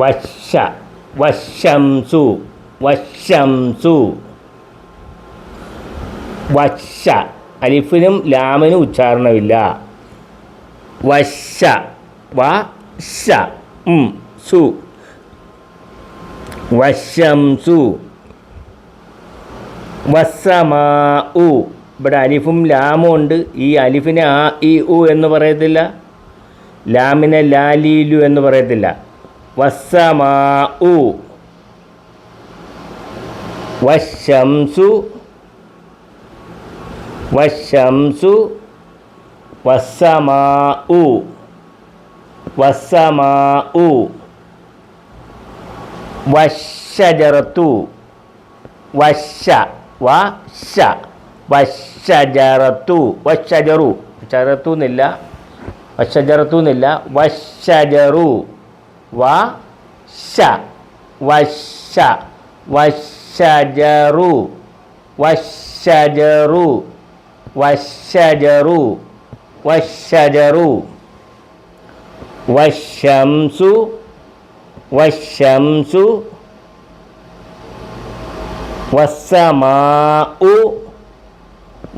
വശ വശംസു വശംസു വശ അലിഫിനും ലാമിനും ഉച്ചാരണമില്ല. വശ വശ സു വശംസു വസ്സമാഉ ഇവിടെ അലിഫും ലാമും ഉണ്ട്. ഈ അലിഫിനെ ആ ഇ ഉ എന്ന് പറയത്തില്ല, ലാമിനെ ലാലീലു എന്ന് പറയത്തില്ല. വസ്സമാഉ വശംസു വശംസു വസ്സമാഉ വസ്സമാഉ വശജറത്തു വശ വശ വശജറത്തു വശജറു ചരത്തു എന്നില്ല, വശജറത്തു എന്നില്ല, വശജറു വശ വശ വശജറു വശജറു വശജറു വശജറു വശംസു വശംസു വസ്സമാഉ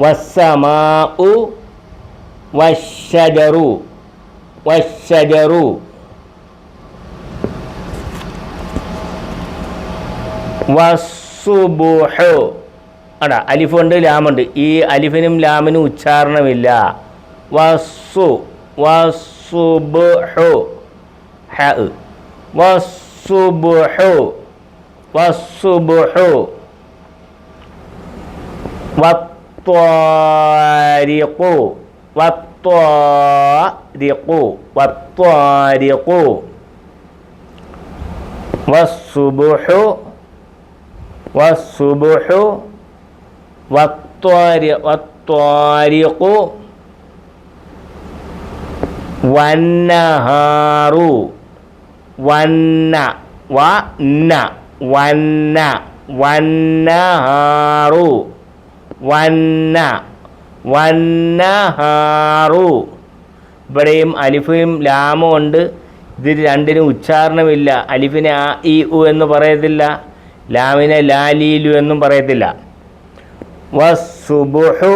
വസ്സമാഉ വശജറു വശജറു വസ്സുബുഹു അടാ അലിഫുണ്ട് ലാമുണ്ട്. ഈ അലിഫിനും ലാമിനും ഉച്ചാരണമില്ല. വസ്സു വസ്സുബുഹു ഹ വസ്സുബുഹു വസ്സുബുഹു വത്വാരിഖു വത്വാരിഖു വത്വാരിഖു വസ്സുബുഹു വസ്സുബുഹു വത്വാരിഖു വന്നഹാറു വന്ന വന്ന വന്ന വന്നഹാറു വന്ന വന്നഹാറു ഇവിടെയും അലിഫും ലാമും ഉണ്ട്. ഇതിൽ രണ്ടിനും ഉച്ചാരണമില്ല. അലിഫിനെ ആ ഇ ഉ എന്ന് പറയത്തില്ല, ലാമിനെ ലാലീലു എന്നും പറയത്തില്ല. വസ്സുബുഹു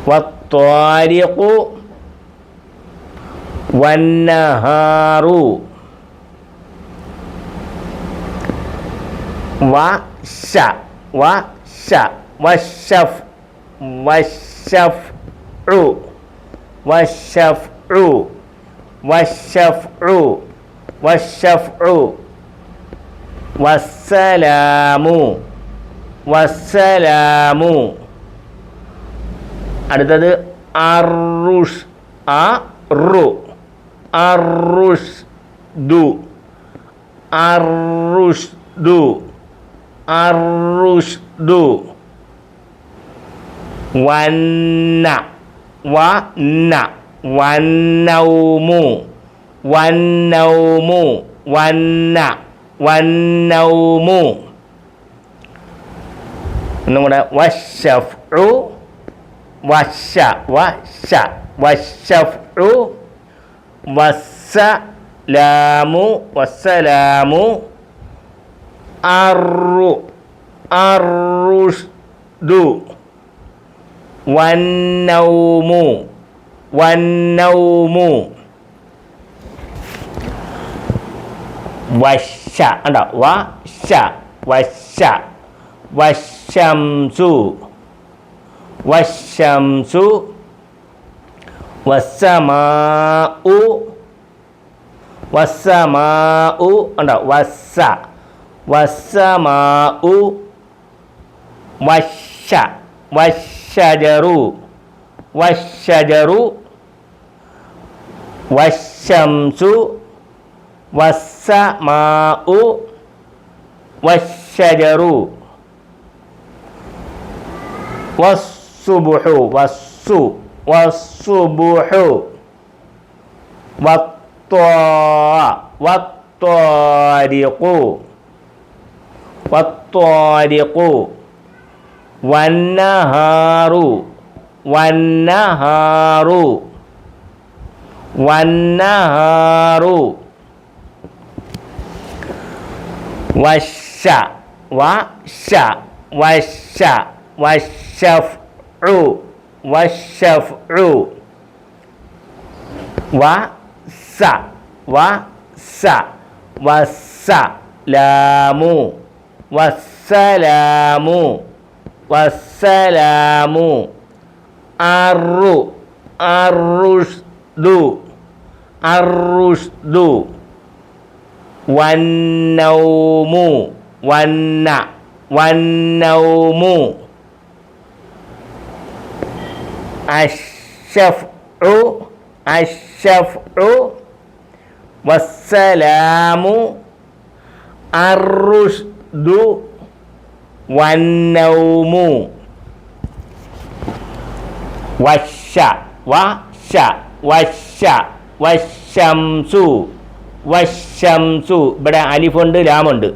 വത്വാരിഖു വന്നഹാറു വശ വശ വശഫ് വശഫ്ഉ വശഫ്ഉ വശഫ്ഉ വശഫ്ഉ വസ്സലാമു വസ്സലാമു അടുത്തത് അറുഷ് അറു അറുഷ്ദു അറുഷ്ദു അറുഷ്ദു വന്ന വന്ന വന്നൗമു വന്നൗമു വന്ന വന്നൗമു ഒന്നും കൂടെ വശഫ്ഉ വശ വശ വശഫ്ഉ വസ്സലാമു വസ്സലാമു അറു അറുഷ്ദു വന്നൗമു വന്നൗമു വശ ഉണ്ടോ വശ വശ വശംസു വശംസു വസ്സമാഉ വസ്സമാഉ ഉണ്ടോ വസ്സ വസ്സമാഉ വശ വശജറു വശജറു വശംസു വസ്സമാഉ വശജറു വസ്സുബുഹു വസ്സു വസ്സുബുഹു വത്വാരിഖു വത്വാരിഖു വന്നഹാറു വന്നഹാറു വന്നഹാറു വശ വശ വശ വശഫ്ഉ വശഫ്ഉ വസ വസ വസ ലാമു വസ്സലാമു വസ്സലാമു അറു അറുഷ്ദു അറുഷ്ദു വന്നൗമു വന്ന വന്നൗമു അശ്ശഫ്ഉ അശ്ശഫ്ഉ വസ്സലാമു അറുഷ്ദു വന്നൗമു വശ വശ വശ വശംസു വശംസു. ഇവിടെ അലിഫുണ്ട് ലാമുണ്ട്.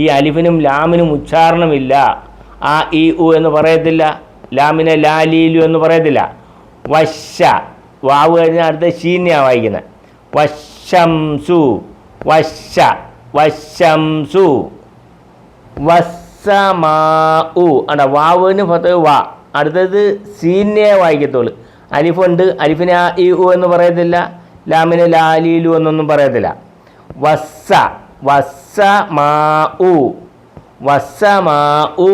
ഈ അലിഫിനും ലാമിനും ഉച്ചാരണമില്ല. ആ ഇ ഉ എന്ന് പറയത്തില്ല. ലാമിനെ ലാലീലു എന്ന് പറയത്തില്ല. വശ വാവ് കഴിഞ്ഞാൽ അടുത്ത ഷീനെയാണ് വായിക്കുന്നത്. വശംസു വശ വശംസു വസ്സമാ ഉ അണ്ട വാവിന് പത്ത് വാ. അടുത്തത് സീനെ വായിക്കത്തുള്ളൂ. അലിഫുണ്ട്. അലിഫിനെ ആ ഇ ഉ എന്ന് പറയത്തില്ല. ലാമിനെ ലാലീലു എന്നൊന്നും പറയത്തില്ല. വസ്സ വസ്സമാ ഉ വസ്സമാ ഉ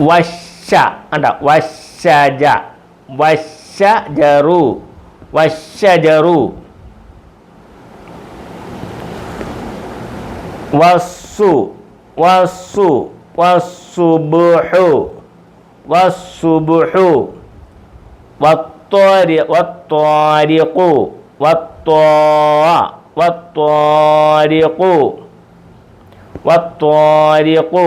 വശ അണ്ട വശജ വശജറു വശജറു വസ്സു വസ്സു വസ്സുബ്ഹു വസ്സുബ്ഹു വത്വാരിഖു വത്വാരിഖു വത്വാരിഖു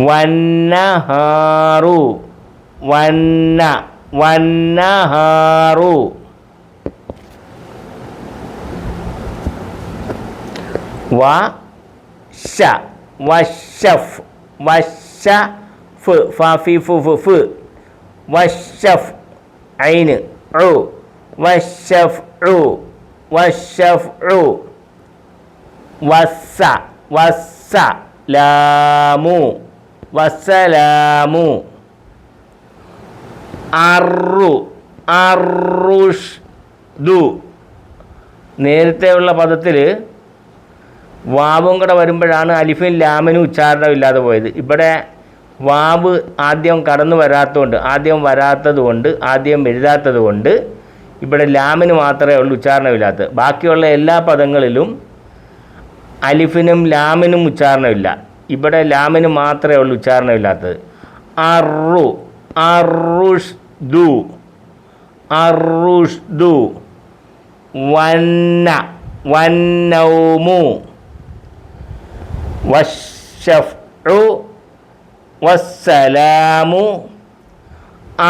വന്നഹാറു വന്നഹാറു വശ വശഫ് വശഫ് ഫി ഫു വശഫ് ഐന് ഉ വശഫ്ഉ വശഫ്ഉ വസ്സ വസ്സ ലാമു വസ്സലാമു അറു അറുഷ്ദു. നേരത്തെയുള്ള പദത്തിൽ വാവും കൂടെ വരുമ്പോഴാണ് അലിഫിൻ ലാമിനും ഉച്ചാരണമില്ലാതെ പോയത്. ഇവിടെ വാവ് ആദ്യം കടന്നു വരാത്തതുകൊണ്ട് ആദ്യം എഴുതാത്തത് കൊണ്ട് ഇവിടെ ലാമിന് മാത്രമേ ഉള്ളൂ ഉച്ചാരണമില്ലാത്തത്. ബാക്കിയുള്ള എല്ലാ പദങ്ങളിലും അലിഫിനും ലാമിനും ഉച്ചാരണമില്ല. ഇവിടെ ലാമിന് മാത്രമേ ഉള്ളൂ ഉച്ചാരണമില്ലാത്തത്. അറു അറുഷ്ദു അറുഷ്ദു വന്ന വന്നൗമു വശഫ്ഉ വസ്സലാമു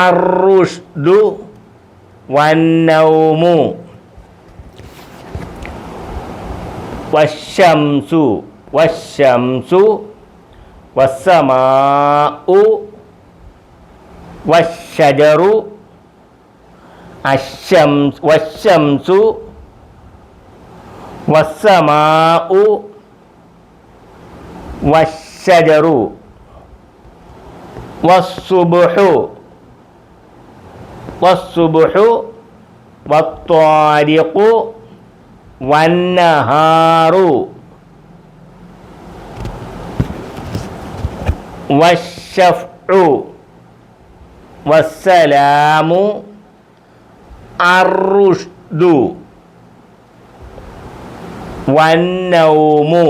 അറുഷ്ദു വന്നൗമു വശംസു വശംസു വസ്സമാഉ വശജറു വശംസു വസ്സമാഉ വശജറു വസ്സുബ്ഹു വത്വാരിഖു വന്നഹാറു വശഫ്ഉ വസ്സലാമു അറുഷ്ദു വന്നൗമു